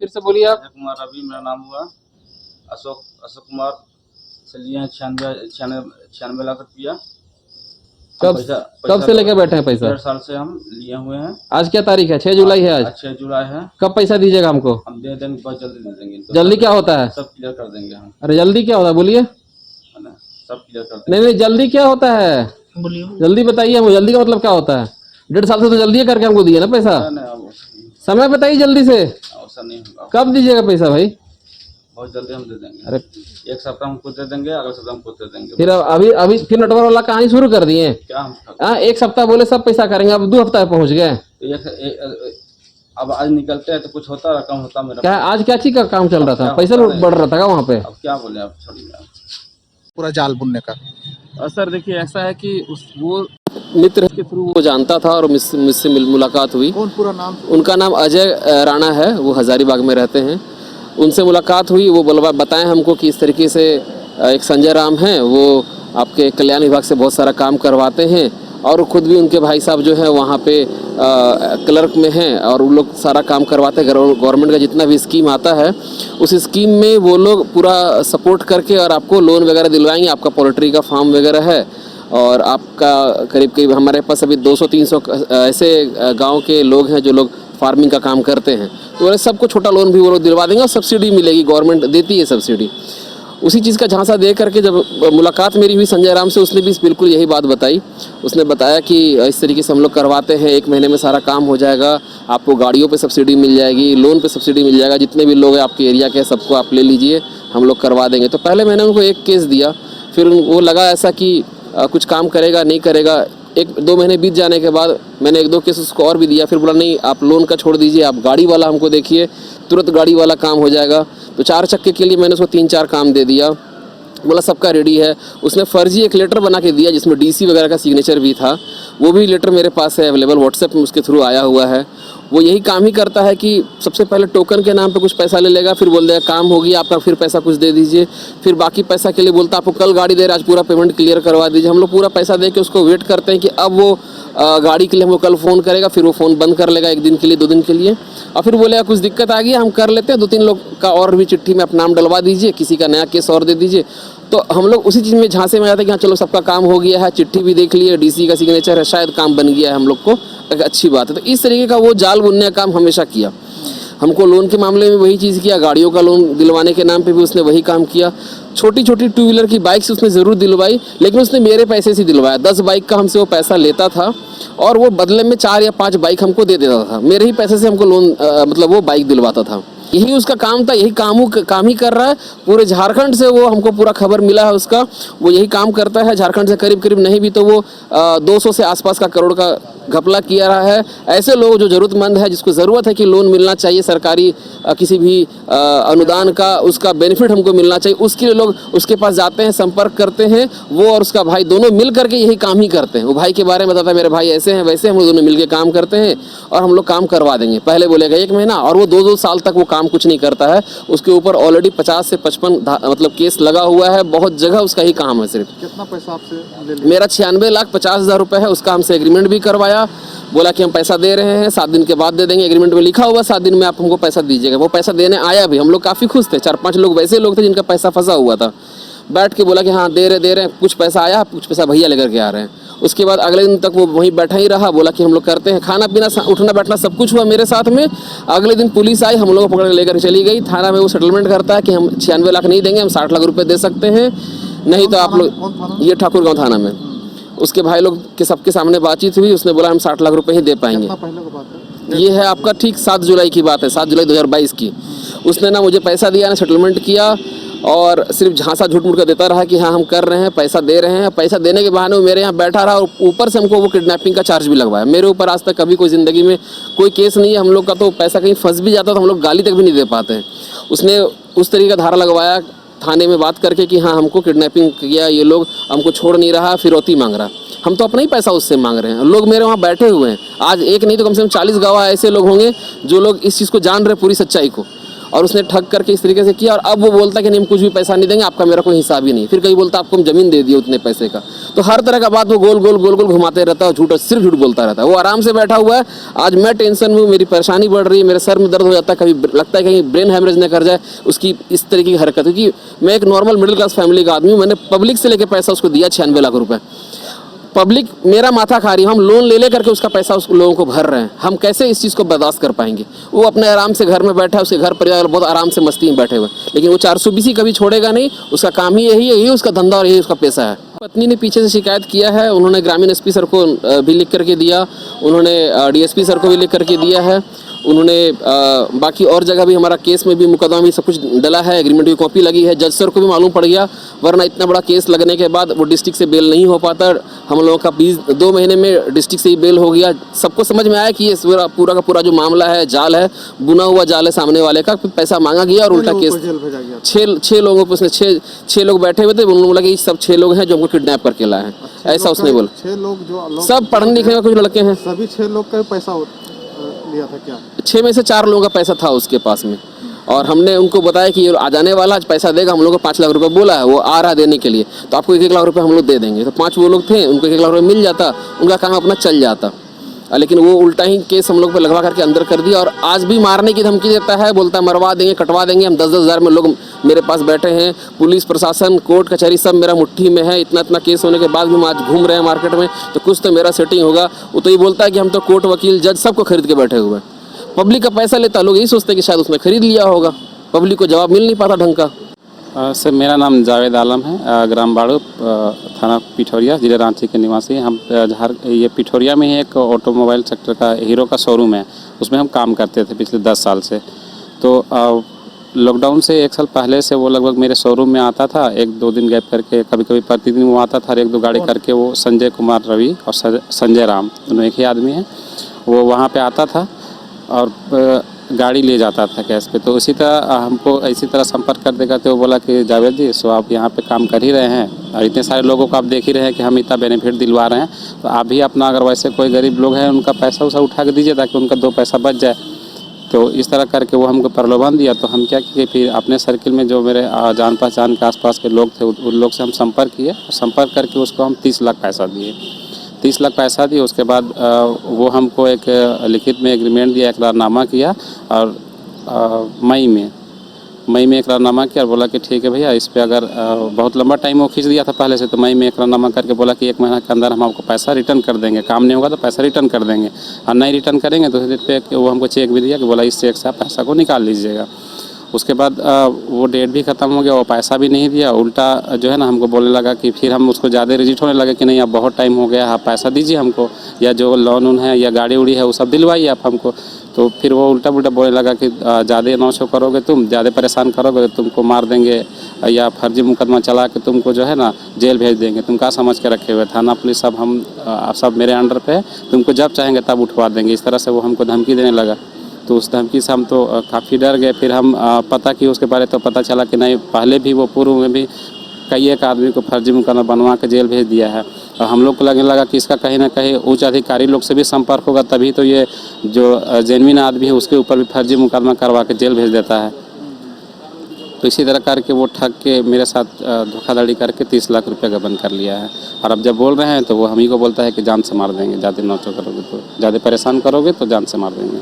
फिर से बोलिए आप। अजय कुमार रवि मेरा नाम हुआ। अशोक अशोक कुमार से लिए हैं 96 लाख रुपया। कब से लेके बैठे हैं पैसा? 1.5 साल से हम लिए हुए हैं। आज क्या तारीख है? 6 जुलाई है आज। 6 जुलाई है। कब पैसा दीजिएगा हमको? हम दे देंगे, बहुत जल्दी दे देंगे इनको। जल्दी क्या होता है? सब क्लियर कर देंगे हम। अरे जल्दी क्या होता है बोलिए। है ना, सब क्लियर कर देंगे। नहीं जल्दी क्या होता है बोलिए, जल्दी बताइए हमको। जल्दी का मतलब क्या होता है? 1.5 साल से तो जल्दी करके हमको दिए ना पैसा। समय बताइए जल्दी से। अवसर नहीं होगा। कब दीजिएगा पैसा भाई? बहुत जल्दी हम दे देंगे। अरे 1 सप्ताह हमको दे देंगे, अगले सप्ताह हमको दे देंगे। फिर अभी फिर नेटवर्क वाला कहानी शुरू कर दिए क्या हम हाँ। 1 सप्ताह बोले सब पैसा करेंगे, अब 2 हफ्ता पहुंच गए। अब आज निकलते हैं तो कुछ होता रकम होता मेरा। क्या आज क्या चीज का काम चल रहा था? पैसा बढ़ रहा था वहाँ पे। अब क्या बोले आप, छोड़िए पूरा जाल बुनने का। सर देखिए ऐसा है कि वो मित्र के थ्रू वो जानता था और मुझसे मुलाकात हुई। कौन पूरा नाम? उनका नाम अजय राणा है, वो हजारीबाग में रहते हैं। उनसे मुलाकात हुई, वो बताएं हमको कि इस तरीके से एक संजय राम हैं, वो आपके कल्याण विभाग से बहुत सारा काम करवाते हैं और खुद भी उनके भाई साहब जो है वहाँ पे क्लर्क में हैं और वो लोग सारा काम करवाते हैं। गवर्नमेंट का जितना भी स्कीम आता है उस स्कीम में वो लोग पूरा सपोर्ट करके और आपको लोन वगैरह दिलवाएंगे। आपका पोल्ट्री का फार्म वगैरह है और आपका करीब हमारे पास अभी 200-300 ऐसे गांव के लोग हैं जो लोग फार्मिंग का काम करते हैं, तो सबको छोटा लोन भी वो लोग दिलवा देंगे और सब्सिडी मिलेगी, गवर्नमेंट देती है सब्सिडी। उसी चीज़ का झांसा दे करके जब मुलाकात मेरी हुई संजय राम से, उसने भी बिल्कुल यही बात बताई। उसने बताया कि इस तरीके से हम लोग करवाते हैं, 1 महीने में सारा काम हो जाएगा, आपको गाड़ियों पे सब्सिडी मिल जाएगी, लोन पे सब्सिडी मिल जाएगा, जितने भी लोग हैं आपके एरिया के सबको आप ले लीजिए, हम लोग करवा देंगे। तो पहले मैंने उनको एक केस दिया, फिर वो लगा ऐसा कि कुछ काम करेगा नहीं करेगा। 1-2 महीने बीत जाने के बाद मैंने 1-2 केस उसको और भी दिया, फिर बोला नहीं आप लोन का छोड़ दीजिए, आप गाड़ी वाला हमको देखिए, तुरंत गाड़ी वाला काम हो जाएगा। तो 4 चक्के के लिए मैंने उसको 3-4 काम दे दिया, बोला सबका रेडी है। उसने फर्जी एक लेटर बना के दिया जिसमें डीसी वगैरह का सिग्नेचर भी था, वो भी लेटर मेरे पास है अवेलेबल, व्हाट्सएप में उसके थ्रू आया हुआ है। वो यही काम ही करता है कि सबसे पहले टोकन के नाम पे कुछ पैसा ले लेगा, फिर बोल देगा काम होगी आपका, फिर पैसा कुछ दे दीजिए, फिर बाकी पैसा के लिए बोलता आपको कल गाड़ी दे रहा है, आज पूरा पेमेंट क्लियर करवा दीजिए। हम लोग पूरा पैसा दे के उसको वेट करते हैं कि अब वो गाड़ी के लिए हमको कल फ़ोन करेगा, फिर वो फ़ोन बंद कर लेगा 1 दिन के लिए 2 दिन के लिए, और फिर बोलेगा कुछ दिक्कत आ गई हम कर लेते हैं, 2-3 लोग का और भी चिट्ठी में अपना नाम डलवा दीजिए, किसी का नया केस और दे दीजिए। तो हम लोग उसी चीज़ में झांसे में जाते हैं कि हाँ चलो सबका काम हो गया है, चिट्ठी भी देख लिए, डीसी का सिग्नेचर है, शायद काम बन गया है, हम लोग को एक अच्छी बात है। तो इस तरीके का वो जाल बुनने का काम हमेशा किया। हमको लोन के मामले में वही चीज़ किया, गाड़ियों का लोन दिलवाने के नाम पे भी उसने वही काम किया। छोटी छोटी 2 व्हीलर की बाइक्स उसने ज़रूर दिलवाई, लेकिन उसने मेरे पैसे से दिलवाया। 10 बाइक का हमसे वो पैसा लेता था और वो बदले में 4 या 5 बाइक हमको दे देता था, मेरे ही पैसे से हमको लोन मतलब वो बाइक दिलवाता था। यही उसका काम था, यही काम ही कर रहा है। पूरे झारखंड से वो हमको पूरा खबर मिला है उसका, वो यही काम करता है। झारखंड से करीब नहीं भी तो वो 200 से आसपास का करोड़ का घपला किया रहा है। ऐसे लोग जो ज़रूरतमंद है, जिसको ज़रूरत है कि लोन मिलना चाहिए सरकारी किसी भी अनुदान का, उसका बेनिफिट हमको मिलना चाहिए, उसके लिए लोग उसके पास जाते हैं, संपर्क करते हैं। वो और उसका भाई दोनों मिल करके यही काम ही करते हैं। वो भाई के बारे में बताता है मेरे भाई ऐसे हैं वैसे, हम लोग दोनों मिलकर काम करते हैं और हम लोग काम करवा देंगे। पहले बोलेगा 1 महीना और वो 2-2 साल तक वो काम कुछ नहीं करता है। उसके ऊपर ऑलरेडी 50 से 55 मतलब केस लगा हुआ है, बहुत जगह उसका ही काम है। सिर्फ कितना पैसा आपसे ले लिया? मेरा 96,50,000 रुपये है। उसका हमसे एग्रीमेंट भी करवाया, बोला कि हम पैसा दे रहे हैं, 7 दिन के बाद दे देंगे। एग्रीमेंट में लिखा हुआ 7 दिन में आप हमको पैसा दीजिएगा। वो पैसा देने आया भी, हम लोग काफ़ी खुश थे। 4-5 लोग वैसे लोग थे जिनका पैसा फंसा हुआ था, बैठ के बोला कि हाँ दे रहे हैं, कुछ पैसा आया, कुछ पैसा भैया लेकर के आ रहे हैं। उसके बाद अगले दिन तक वो वहीं बैठा ही रहा, बोला कि हम लोग करते हैं। खाना पीना उठना बैठना सब कुछ हुआ मेरे साथ में। अगले दिन पुलिस आई, हम लोग को पकड़ लेकर चली गई थाना में। वो सेटलमेंट करता है कि हम 96 लाख नहीं देंगे, हम 60 लाख रुपए दे सकते हैं, नहीं तो आप लोग, ये ठाकुरगांव थाना में। उसके भाई लोग के सबके सामने बातचीत हुई, उसने बोला हम 60 लाख रुपए ही दे पाएंगे। पहले की बात है ये है आपका ठीक 7 जुलाई की बात है, 7 जुलाई 2022 की। उसने ना मुझे पैसा दिया ना सेटलमेंट किया, और सिर्फ झांसा झूठ मूठ कर देता रहा कि हाँ हम कर रहे हैं, पैसा दे रहे हैं। पैसा देने के बहाने वो मेरे यहाँ बैठा रहा और ऊपर से हमको वो किडनैपिंग का चार्ज भी लगवाया। मेरे ऊपर आज तक कभी कोई ज़िंदगी में कोई केस नहीं है हम लोग का, तो पैसा कहीं फंस भी जाता तो हम लोग गाली तक भी नहीं दे पाते हैं। उसने उस तरीके का धारा लगवाया थाने में बात करके कि हाँ हमको किडनैपिंग किया, ये लोग हमको छोड़ नहीं रहा, फिरौती मांग रहा। हम तो अपना ही पैसा उससे मांग रहे हैं। लोग मेरे वहाँ बैठे हुए हैं, आज एक नहीं तो कम से कम 40 गवाह ऐसे लोग होंगे जो लोग इस चीज़ को जान रहे पूरी सच्चाई को, और उसने ठग करके इस तरीके से किया, और अब वो बोलता है कि नहीं हम कुछ भी पैसा नहीं देंगे, आपका मेरा कोई हिसाब ही नहीं। फिर कहीं बोलता आपको हम ज़मीन दे दिए उतने पैसे का। तो हर तरह का बात वो गोल गोल गोल गोल घुमाते रहता है, झूठ सिर्फ झूठ बोलता रहता है। वो आराम से बैठा हुआ है, आज मैं टेंशन में हूँ, मेरी परेशानी बढ़ रही है, मेरे सर में दर्द हो जाता है, कभी लगता है कहीं ब्रेन हैमरेज न कर जाए उसकी इस तरीके की हरकत। क्योंकि मैं एक नॉर्मल मिडिल क्लास फैमिली का आदमी हूँ, मैंने पब्लिक से लेकर पैसा उसको दिया 96 लाख रुपए। पब्लिक मेरा माथा खा रही है, हम लोन ले करके उसका पैसा उस लोगों को भर रहे हैं, हम कैसे इस चीज़ को बर्दाश्त कर पाएंगे। वो अपने आराम से घर में बैठा है, उसके घर परिवार बहुत आराम से मस्ती में बैठे हुए, लेकिन वो 420 कभी छोड़ेगा नहीं, उसका काम ही यही उसका धंधा और यही उसका पैसा है। पत्नी ने पीछे से शिकायत किया है, उन्होंने ग्रामीण एसपी सर को भी लिख करके दिया, उन्होंने डीएसपी सर को भी लिख करके दिया है, उन्होंने बाकी और जगह भी हमारा केस में भी मुकदमा भी सब कुछ डला है, एग्रीमेंट की कॉपी लगी है। जज सर को भी मालूम पड़ गया, वरना इतना बड़ा केस लगने के बाद वो डिस्ट्रिक्ट से बेल नहीं हो पाता। हम लोगों का 2 महीने में डिस्ट्रिक्ट से ही बेल हो गया। सबको समझ में आया कि ये पूरा का पूरा जो मामला है जाल है, बुना हुआ जाल है सामने वाले का। पैसा मांगा गया और उल्टा केस 6 लोगों पर उसने 6 लोग बैठे हुए थे, उन्होंने बोला कि सब 6 लोग हैं जो हमको किडनैप करके लाए हैं, ऐसा उसने बोला। 6 लोग जो सब पढ़ने लिखने का कुछ लड़के हैं, सभी 6 लोग का पैसा लिया था क्या? 6 में से 4 लोगों का पैसा था उसके पास में, और हमने उनको बताया कि ये आ जाने वाला आज पैसा देगा, हम लोग को 5 लाख रुपए बोला है, वो आ रहा देने के लिए, तो आपको 1-1 लाख रुपए हम लोग दे देंगे। तो 5 वो लोग थे, उनको 1-1 लाख रुपए मिल जाता, उनका काम अपना चल जाता। लेकिन वो उल्टा ही केस हम लोग पे लगवा करके अंदर कर दिया, और आज भी मारने की धमकी देता है, बोलता है मरवा देंगे, कटवा देंगे। हम 10-10 हज़ार में लोग मेरे पास बैठे हैं, पुलिस प्रशासन कोर्ट कचहरी सब मेरा मुट्ठी में है। इतना केस होने के बाद भी हम आज घूम रहे हैं मार्केट में, तो कुछ तो मेरा सेटिंग होगा। वो तो ये बोलता है कि हम तो कोर्ट वकील जज सबको खरीद के बैठे हुए हैं। पब्लिक का पैसा लेता, लोग यही सोचते हैं कि शायद उसने खरीद लिया होगा, पब्लिक को जवाब मिल नहीं पाता ढंग का। सर मेरा नाम जावेद आलम है, ग्राम बाड़ू, थाना पिठौरिया, जिला रांची के निवासी। हम ये पिठौरिया में ही एक ऑटोमोबाइल सेक्टर का हीरो का शोरूम है, उसमें हम काम करते थे पिछले 10 साल से। तो लॉकडाउन से 1 साल पहले से वो लगभग मेरे शोरूम में आता था, 1-2 दिन गैप करके, कभी कभी प्रतिदिन वो आता था, 1-2 गाड़ी करके। वो संजय कुमार रवि और संजय राम दोनों एक ही आदमी हैं। वो वहाँ पे आता था और गाड़ी ले जाता था कैश पे। तो उसी तरह हमको इसी तरह संपर्क कर देगा, तो वो बोला कि जावेद जी सो आप यहाँ पे काम कर ही रहे हैं और इतने सारे लोगों को आप देख ही रहे हैं कि हम इतना बेनिफिट दिलवा रहे हैं, तो आप भी अपना, अगर वैसे कोई गरीब लोग हैं उनका पैसा उसा उठा के दीजिए ताकि उनका 2 पैसा बच जाए। तो इस तरह करके वो हमको प्रलोभन दिया। तो हम क्या किए, फिर अपने सर्किल में जो मेरे जान पहचान के आसपास के लोग थे उन लोग से हम संपर्क किए, संपर्क करके उसको हम 30 लाख पैसा दिए। 30 लाख पैसा दिए, उसके बाद वो हमको एक लिखित में एग्रीमेंट दिया, इकरारनामा किया, और मई में इकरारनामा किया और बोला कि ठीक है भैया, इस पर अगर बहुत लंबा टाइम वो खींच दिया था पहले से, तो मई में इकरारनामा करके बोला कि 1 महीना के अंदर हम आपको पैसा रिटर्न कर देंगे, काम नहीं होगा तो पैसा रिटर्न कर देंगे, और नहीं रिटर्न करेंगे तो उस पे वो हमको चेक भी दिया कि बोला इस चेक से आप पैसा को निकाल लीजिएगा। उसके बाद वो डेट भी ख़त्म हो गया, वो पैसा भी नहीं दिया, उल्टा जो है ना हमको बोलने लगा कि फिर हम उसको ज़्यादा रिजिट होने लगे कि नहीं अब बहुत टाइम हो गया, आप पैसा दीजिए हमको, या जो लोन है या गाड़ी उड़ी है वो सब दिलवाइए आप हमको। तो फिर वो उल्टा पुल्टा बोलने लगा कि ज़्यादा नौशो करोगे, तुम ज़्यादा परेशान करोगे तो तुमको मार देंगे, या फर्जी मुकदमा चला के तुमको जो है ना जेल भेज देंगे, तुम क्या समझ के रखे हुए, थाना पुलिस सब हम सब मेरे अंडर पे है, तुमको जब चाहेंगे तब उठवा देंगे। इस तरह से वो हमको धमकी देने लगा। तो उस धमकी से हम तो काफ़ी डर गए। फिर हम पता किए उसके बारे, तो पता चला कि नहीं, पहले भी वो पूर्व में भी कई एक आदमी को फर्जी मुकदमा बनवा के जेल भेज दिया है। और हम लोग को लगने लगा कि इसका कहीं ना कहीं उच्च अधिकारी लोग से भी संपर्क होगा, तभी तो ये जो जेन्युइन आदमी है उसके ऊपर भी फर्जी मुकदमा करवा के जेल भेज देता है। तो इसी तरह करके वो ठग के मेरे साथ धोखाधड़ी करके 30 लाख रुपये गबन कर लिया है। और अब जब बोल रहे हैं तो वो हम ही को बोलता है कि जान से मार देंगे, ज़्यादा नौचो करोगे तो, ज़्यादा परेशान करोगे तो जान से मार देंगे।